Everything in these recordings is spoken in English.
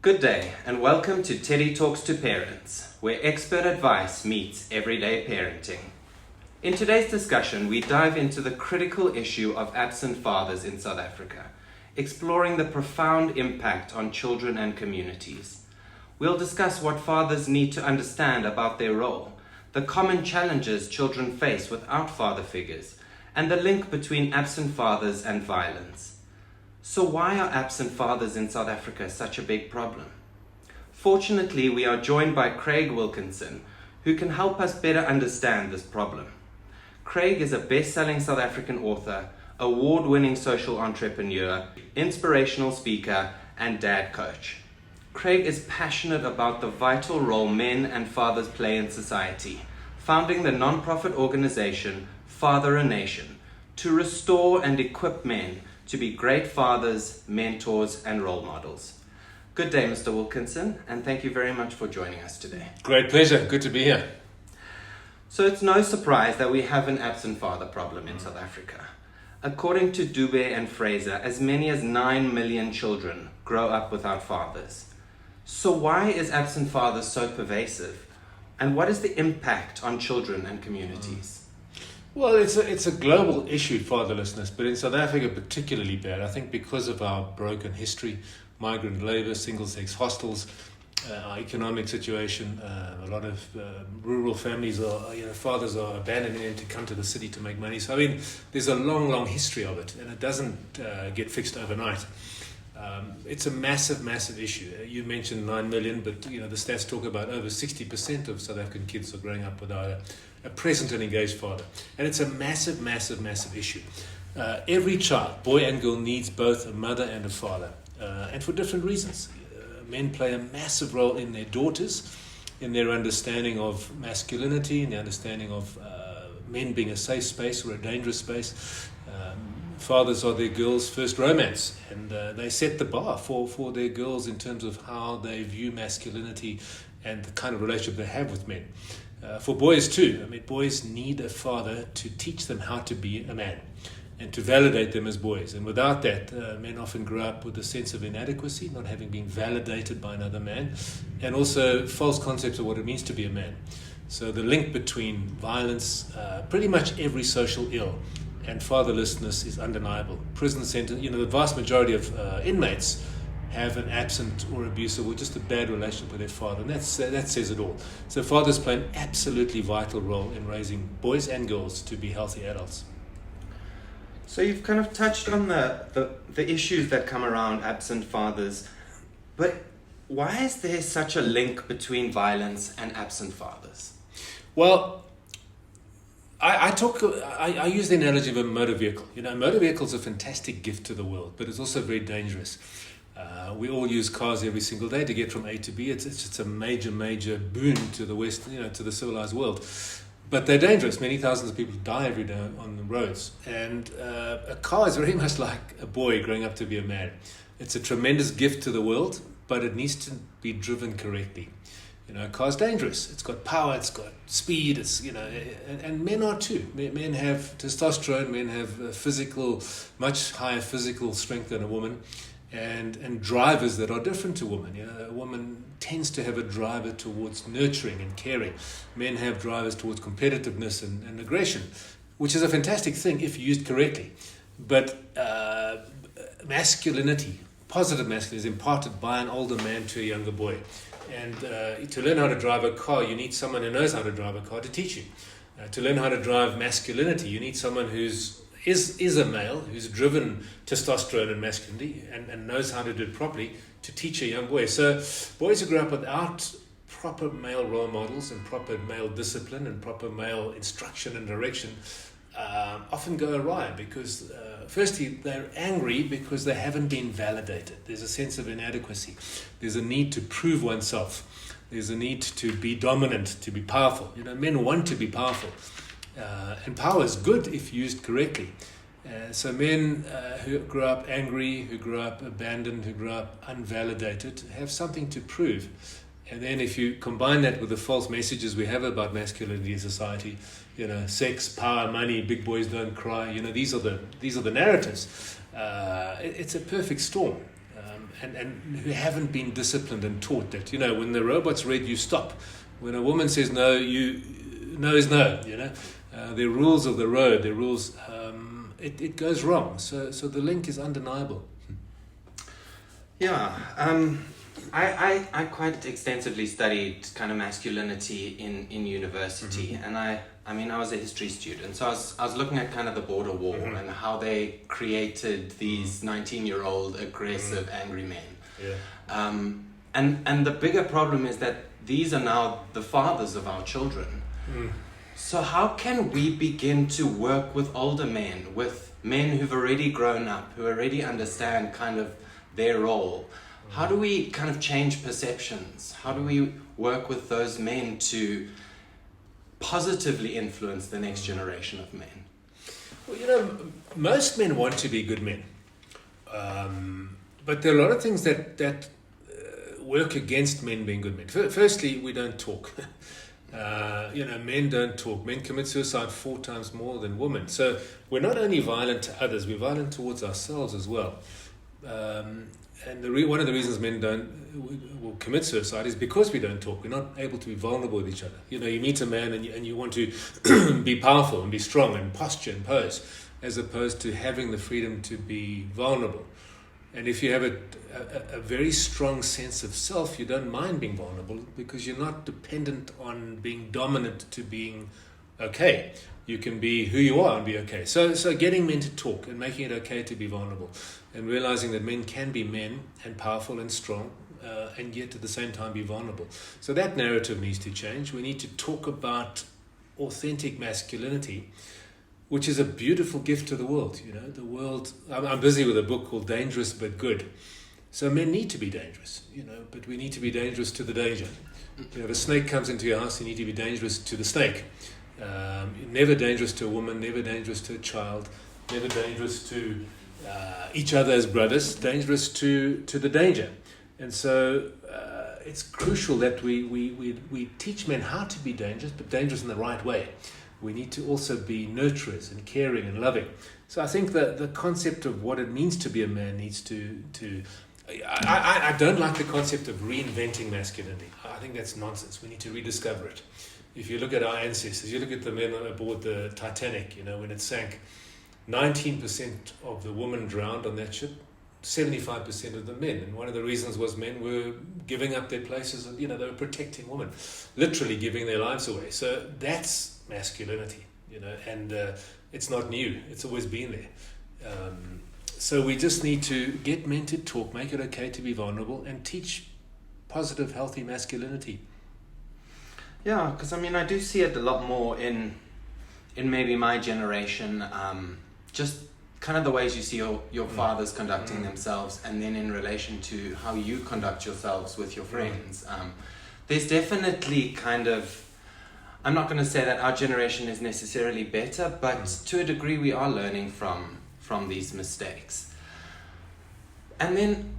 Good day and welcome to Teddy Talks to Parents, where expert advice meets everyday parenting. In today's discussion, we dive into the critical issue of absent fathers in South Africa, exploring the profound impact on children and communities. We'll discuss what fathers need to understand about their role, the common challenges children face without father figures, and the link between absent fathers and violence. So why are absent fathers in South Africa such a big problem? Fortunately, we are joined by Craig Wilkinson, who can help us better understand this problem. Craig is a best-selling South African author, award-winning social entrepreneur, inspirational speaker, and dad coach. Craig is passionate about the vital role men and fathers play in society, founding the non-profit organization Father a Nation to restore and equip men to be great fathers, mentors, and role models. Good day, Mr. Wilkinson, and thank you very much for joining us today. Great pleasure. Good to be here. So it's no surprise that we have an absent father problem in South Africa. According to Dube and Fraser, as many as 9 million children grow up without fathers. So why is absent fathers so pervasive? And what is the impact on children and communities? Well, it's a global issue, fatherlessness, but in South Africa particularly bad. I think because of our broken history, migrant labor, single-sex hostels, our economic situation, a lot of rural families fathers are abandoning them to come to the city to make money. So, there's a long history of it, and it doesn't get fixed overnight. It's a massive issue. You mentioned 9 million, but the stats talk about over 60% of South African kids are growing up without a present and engaged father. And it's a massive issue. Every child, boy and girl, needs both a mother and a father, and for different reasons. Men play a massive role in their daughters, in their understanding of masculinity, in the understanding of men being a safe space or a dangerous space. Fathers are their girls' first romance, and they set the bar for their girls in terms of how they view masculinity and the kind of relationship they have with men. For boys too, boys need a father to teach them how to be a man and to validate them as boys. And without that, men often grow up with a sense of inadequacy, not having been validated by another man, and also false concepts of what it means to be a man. So the link between violence, pretty much every social ill, and fatherlessness is undeniable. Prison sentence, the vast majority of inmates have an absent or abusive or just a bad relationship with their father, and that says it all. So fathers play an absolutely vital role in raising boys and girls to be healthy adults. So you've kind of touched on the issues that come around absent fathers, but why is there such a link between violence and absent fathers? Well, I use the analogy of a motor vehicle. A motor vehicle is a fantastic gift to the world, but it's also very dangerous. We all use cars every single day to get from A to B. It's just a major boon to the West, to the civilized world. But they're dangerous. Many thousands of people die every day on the roads. And a car is very much like a boy growing up to be a man. It's a tremendous gift to the world, but it needs to be driven correctly. A car's dangerous. It's got power, it's got speed, and men are too. Men have testosterone, men have much higher physical strength than a woman, and drivers that are different to women. A woman tends to have a driver towards nurturing and caring. Men have drivers towards competitiveness and aggression, which is a fantastic thing if used correctly. But masculinity, positive masculinity, is imparted by an older man to a younger boy. And to learn how to drive a car, you need someone who knows how to drive a car to teach you. To learn how to drive masculinity, you need someone who's a male, who's driven testosterone and masculinity and knows how to do it properly to teach a young boy. So boys who grow up without proper male role models and proper male discipline and proper male instruction and direction often go awry because firstly they're angry because they haven't been validated. There's a sense of inadequacy. There's a need to prove oneself. There's a need to be dominant, to be powerful. Men want to be powerful, and power is good if used correctly. So men who grow up angry, who grow up abandoned, who grow up unvalidated have something to prove. And then if you combine that with the false messages we have about masculinity in society, sex, power, money, big boys don't cry, these are the narratives. It's a perfect storm. and who haven't been disciplined and taught that, when the robot's red, you stop. When a woman says no, no is no, the rules of the road, it goes wrong. So the link is undeniable. Yeah, I quite extensively studied kind of masculinity in university, and I was a history student, so I was looking at kind of the border war and how they created these 19-year-old aggressive, angry men. Yeah. And the bigger problem is that these are now the fathers of our children. So how can we begin to work with older men, with men who've already grown up, who already understand kind of their role? How do we kind of change perceptions? How do we work with those men to positively influence the next generation of men? Well, most men want to be good men. But there are a lot of things that work against men being good men. Firstly, we don't talk. Men don't talk. Men commit suicide 4 times more than women. So we're not only violent to others, we're violent towards ourselves as well. And one of the reasons men will commit suicide is because we don't talk. We're not able to be vulnerable with each other. You meet a man and you want to be powerful and be strong and posture and pose, as opposed to having the freedom to be vulnerable. And if you have a very strong sense of self, you don't mind being vulnerable because you're not dependent on being dominant to being okay. You can be who you are and be okay. So getting men to talk and making it okay to be vulnerable, and realizing that men can be men and powerful and strong, and yet at the same time be vulnerable. So that narrative needs to change. We need to talk about authentic masculinity, which is a beautiful gift to the world. The world. I'm busy with a book called Dangerous But Good. So men need to be dangerous, but we need to be dangerous to the danger. If a snake comes into your house, you need to be dangerous to the snake. Never dangerous to a woman, never dangerous to a child, never dangerous to each other as brothers, dangerous to the danger. And so it's crucial that we teach men how to be dangerous, but dangerous in the right way. We need to also be nurturers and caring and loving. So I think that the concept of what it means to be a man needs to I don't like the concept of reinventing masculinity. I think that's nonsense. We need to rediscover it. If you look at our ancestors, you look at the men aboard the Titanic, when it sank, 19% of the women drowned on that ship, 75% of the men. And one of the reasons was men were giving up their places, and, they were protecting women, literally giving their lives away. So that's masculinity, and it's not new. It's always been there. So we just need to get men to talk, make it okay to be vulnerable, and teach positive, healthy masculinity. Yeah, because I do see it a lot more in maybe my generation, just kind of the ways you see your fathers conducting themselves, and then in relation to how you conduct yourselves with your friends. There's definitely kind of, I'm not going to say that our generation is necessarily better, but to a degree we are learning from these mistakes. And then,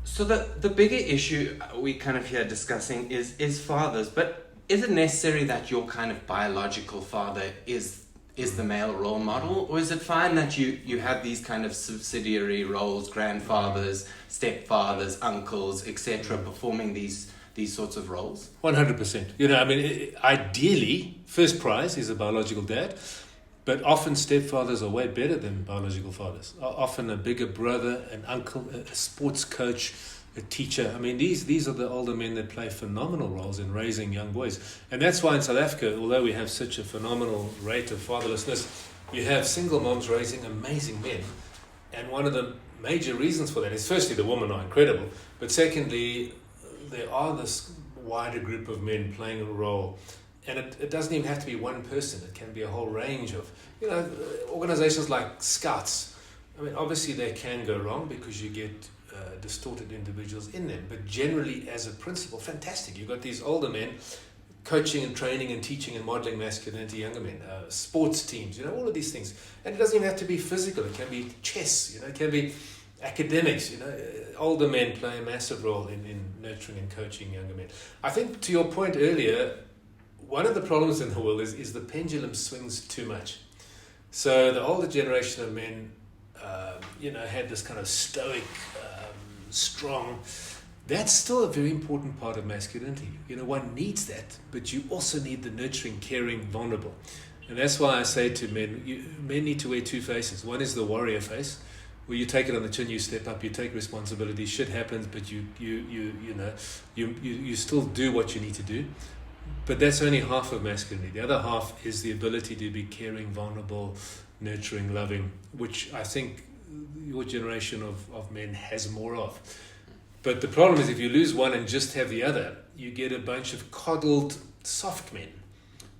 so the bigger issue we kind of here discussing is fathers, but is it necessary that your kind of biological father is the male role model, or is it fine that you have these kind of subsidiary roles, grandfathers, stepfathers, uncles, etc., performing these sorts of roles? 100%. Ideally, first prize is a biological dad, but often stepfathers are way better than biological fathers. Often a bigger brother, an uncle, a sports coach, a teacher. These are the older men that play phenomenal roles in raising young boys. And that's why in South Africa, although we have such a phenomenal rate of fatherlessness, you have single moms raising amazing men. And one of the major reasons for that is, firstly, the women are incredible, but secondly, there are this wider group of men playing a role. And it doesn't even have to be one person. It can be a whole range of, organizations like Scouts. Obviously they can go wrong because you get distorted individuals in them. But generally, as a principle, fantastic. You've got these older men coaching and training and teaching and modeling masculinity, younger men, sports teams, all of these things. And it doesn't even have to be physical. It can be chess, it can be academics, older men play a massive role in nurturing and coaching younger men. I think to your point earlier, one of the problems in the world is the pendulum swings too much. So the older generation of men, had this kind of stoic strong, that's still a very important part of masculinity. One needs that, but you also need the nurturing, caring, vulnerable. And that's why I say to men, men need to wear two faces. One is the warrior face, where you take it on the chin, you step up, you take responsibility, shit happens, but you still do what you need to do. But that's only half of masculinity. The other half is the ability to be caring, vulnerable, nurturing, loving, which I think your generation of men has more of. But the problem is if you lose one and just have the other, you get a bunch of coddled, soft men,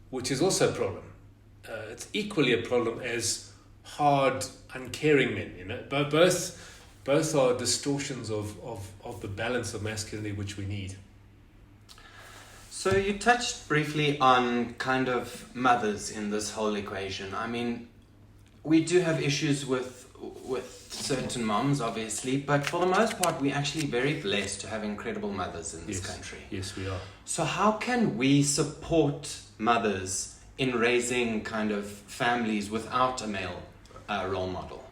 which is also a problem. It's equally a problem as hard, uncaring men. Both are distortions of the balance of masculinity which we need. So you touched briefly on kind of mothers in this whole equation. I mean, we do have issues with certain moms, obviously, but for the most part, we're actually very blessed to have incredible mothers in this country. Yes, we are. So how can we support mothers in raising kind of families without a male role model?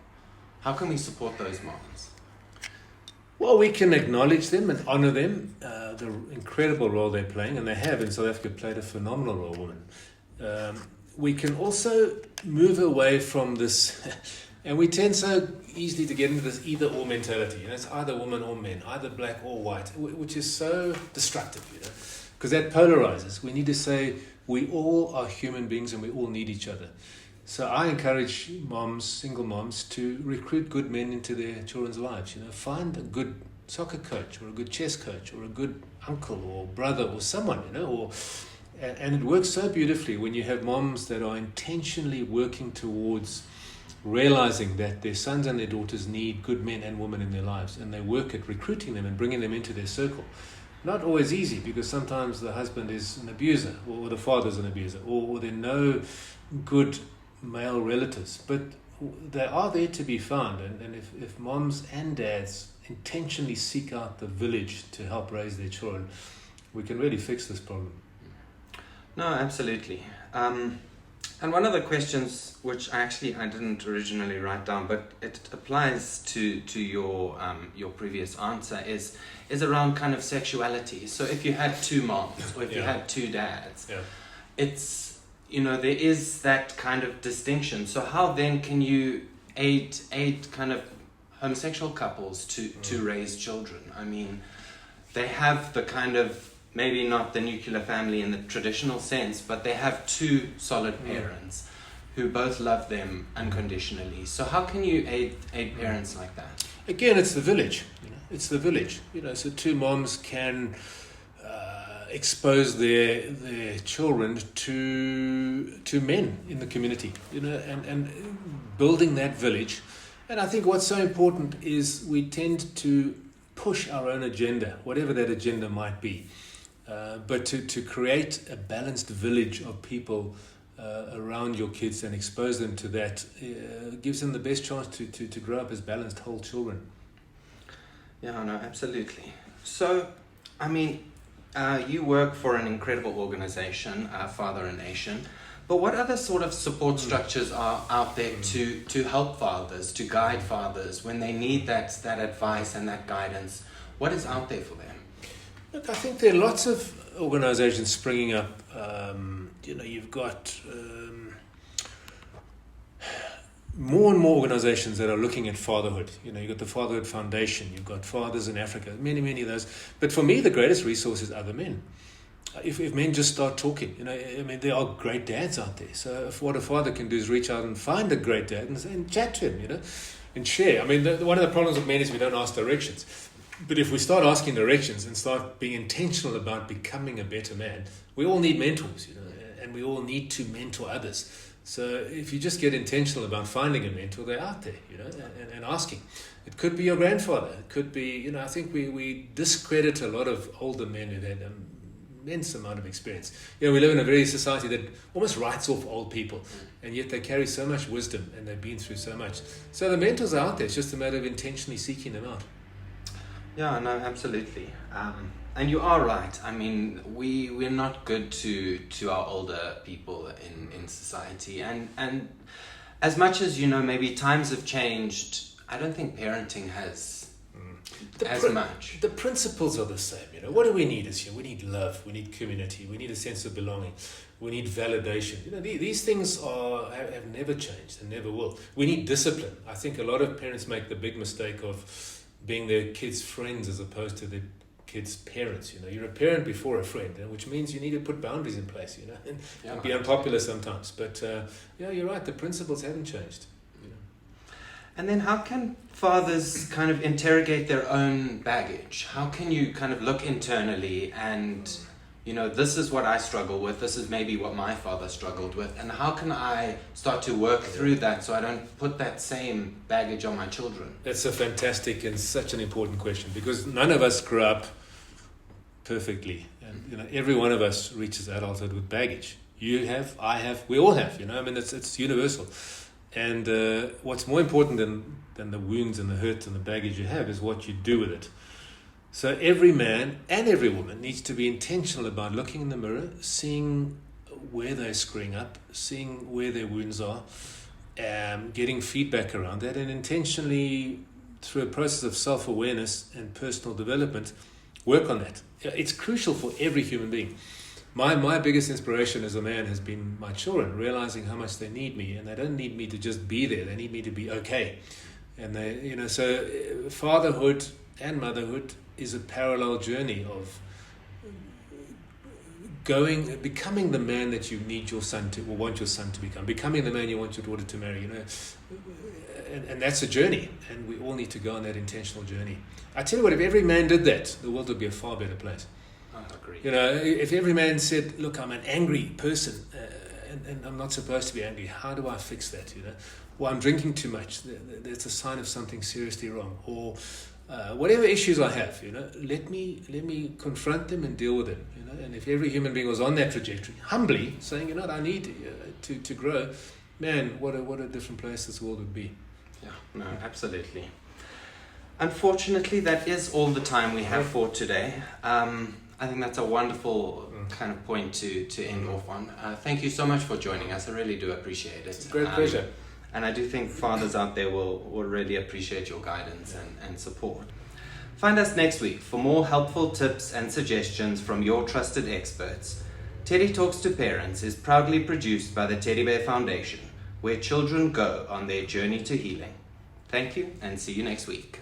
How can we support those moms? Well, we can acknowledge them and honour them, the incredible role they're playing, and they have in South Africa played a phenomenal role, women. We can also move away from this, and we tend so easily to get into this either-or mentality. It's either woman or men, either black or white, which is so destructive, because that polarizes. We need to say we all are human beings and we all need each other. So I encourage moms, single moms, to recruit good men into their children's lives. Find a good soccer coach or a good chess coach or a good uncle or brother or someone, and it works so beautifully when you have moms that are intentionally working towards realizing that their sons and their daughters need good men and women in their lives, and they work at recruiting them and bringing them into their circle. Not always easy, because sometimes the husband is an abuser or the father's an abuser, or there are no good male relatives, but they are there to be found, and if moms and dads intentionally seek out the village to help raise their children, we can really fix this problem. No, absolutely. And one of the questions, which I didn't originally write down, but it applies to your previous answer, is around kind of sexuality. So if you had two moms or if you had two dads, it's there is that kind of distinction. So how then can you aid kind of homosexual couples to raise children? I mean, they have the kind of, maybe not the nuclear family in the traditional sense, but they have two solid parents who both love them unconditionally. So how can you aid parents like that? Again, it's the village. It's the village. So two moms can expose their children to men in the community, and building that village. And I think what's so important is we tend to push our own agenda, whatever that agenda might be. But to create a balanced village of people around your kids and expose them to that gives them the best chance to grow up as balanced whole children. Yeah, no, absolutely. So, I mean, you work for an incredible organization, Father and Nation. But what other sort of support structures are out there to help fathers, to guide fathers when they need that advice and that guidance? What is out there for them? Look, I think there are lots of organizations springing up. You've got more and more organizations that are looking at fatherhood. You've got the Fatherhood Foundation, you've got Fathers in Africa, many, many of those. But for me, the greatest resource is other men. If men just start talking, there are great dads out there. So what a father can do is reach out and find a great dad and chat to him, and share. One of the problems with men is we don't ask directions. But if we start asking directions and start being intentional about becoming a better man, we all need mentors, and we all need to mentor others. So if you just get intentional about finding a mentor, they're out there, and asking. It could be your grandfather. It could be, I think we discredit a lot of older men who've had an immense amount of experience. We live in a very society that almost writes off old people, and yet they carry so much wisdom and they've been through so much. So the mentors are out there. It's just a matter of intentionally seeking them out. Yeah, no, absolutely. And you are right. We're not good to our older people in society. And as much as, maybe times have changed, I don't think parenting has much. The principles are the same. What do we need as here? We need love. We need community. We need a sense of belonging. We need validation. These things have never changed and never will. We need discipline. I think a lot of parents make the big mistake of being their kids' friends as opposed to their kids' parents. You're a parent before a friend, which means you need to put boundaries in place. And be unpopular sometimes. But you're right. The principles haven't changed. And then how can fathers kind of interrogate their own baggage? How can you kind of look internally and, this is what I struggle with, this is maybe what my father struggled with, and how can I start to work through that so I don't put that same baggage on my children? That's a fantastic and such an important question, because none of us grew up perfectly. And, every one of us reaches adulthood with baggage. You have, I have, we all have, it's universal. And what's more important than the wounds and the hurt and the baggage you have is what you do with it. So every man and every woman needs to be intentional about looking in the mirror, seeing where they're screwing up, seeing where their wounds are, getting feedback around that, and intentionally, through a process of self-awareness and personal development, work on that. It's crucial for every human being. My biggest inspiration as a man has been my children, realizing how much they need me, and they don't need me to just be there. They need me to be okay. And so fatherhood and motherhood is a parallel journey of becoming the man that you need your son to, or want your son to becoming the man you want your daughter to marry. And that's a journey, and we all need to go on that intentional journey. I tell you what, if every man did that, the world would be a far better place. I agree. If every man said, look, I'm an angry person and I'm not supposed to be angry, how do I fix that? Well, I'm drinking too much. That's a sign of something seriously wrong. Or whatever issues I have, let me confront them and deal with them. And if every human being was on that trajectory, humbly saying, I need to grow, man, what a different place this world would be. Yeah, no, absolutely. Unfortunately, that is all the time we have for today. I think that's a wonderful kind of point to end off on. Thank you so much for joining us. I really do appreciate it. It's a great pleasure. And I do think fathers out there will really appreciate your guidance and support. Find us next week for more helpful tips and suggestions from your trusted experts. Teddy Talks to Parents is proudly produced by the Teddy Bear Foundation, where children go on their journey to healing. Thank you, and see you next week.